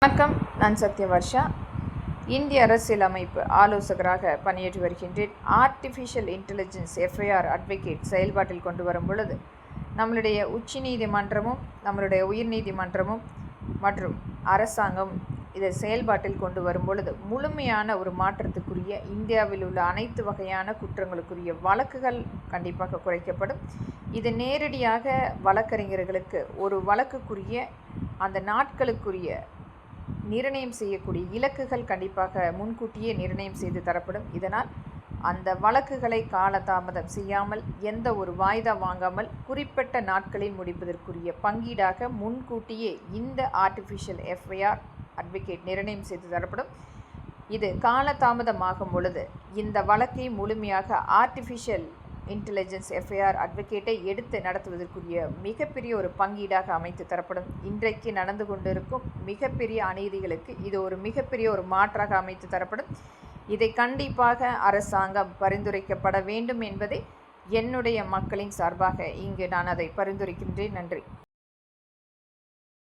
வணக்கம். நான் சத்யவர்ஷா. இந்திய அரசியலமைப்பு ஆலோசகராக பணியாற்றி வருகின்றேன். ஆர்டிஃபிஷியல் இன்டெலிஜென்ஸ் எஃப்ஐஆர் அட்வொகேட் செயல்பாட்டில் கொண்டு வரும் பொழுது நம்மளுடைய உச்ச நீதிமன்றமும் நம்மளுடைய உயர் நீதிமன்றமும் மற்றும் அரசாங்கம் இதை செயல்பாட்டில் கொண்டு வரும் பொழுது முழுமையான ஒரு மாற்றத்துக்குரிய இந்தியாவில் உள்ள அனைத்து வகையான குற்றங்களுக்குரிய வழக்குகள் கண்டிப்பாக குறைக்கப்படும். இது நேரடியாக வழக்கறிஞர்களுக்கு ஒரு வழக்குக்குரிய அந்த நாட்களுக்குரிய நிர்ணயம் செய்யக்கூடிய இலக்குகள் கண்டிப்பாக முன்கூட்டியே நிர்ணயம் செய்து தரப்படும். இதனால் அந்த வழக்குகளை காலதாமதம் செய்யாமல் எந்த ஒரு வாய்தா வாங்காமல் குறிப்பிட்ட நாட்களில் முடிப்பதற்குரிய பங்கீடாக முன்கூட்டியே இந்த ஆர்டிஃபிஷியல் எஃப்ஐஆர் அட்வொகேட் நிர்ணயம் செய்து தரப்படும். இது காலதாமதமாகும் பொழுது இந்த வழக்கை முழுமையாக ஆர்டிஃபிஷியல் இன்டெலிஜென்ஸ் எஃப்ஐஆர் அட்வொகேட்டை எடுத்து நடத்துவதற்குரிய மிகப்பெரிய ஒரு பங்கீடாக அமைத்து தரப்படும். இன்றைக்கு நடந்து கொண்டிருக்கும் மிகப்பெரிய அநீதிகளுக்கு இது ஒரு மிகப்பெரிய ஒரு மாற்றாக அமைத்து தரப்படும். இதை கண்டிப்பாக அரசாங்கம் பரிந்துரைக்கப்பட வேண்டும் என்பதை என்னுடைய மக்களின் சார்பாக இங்கு நான் அதை பரிந்துரைக்கின்றேன். நன்றி.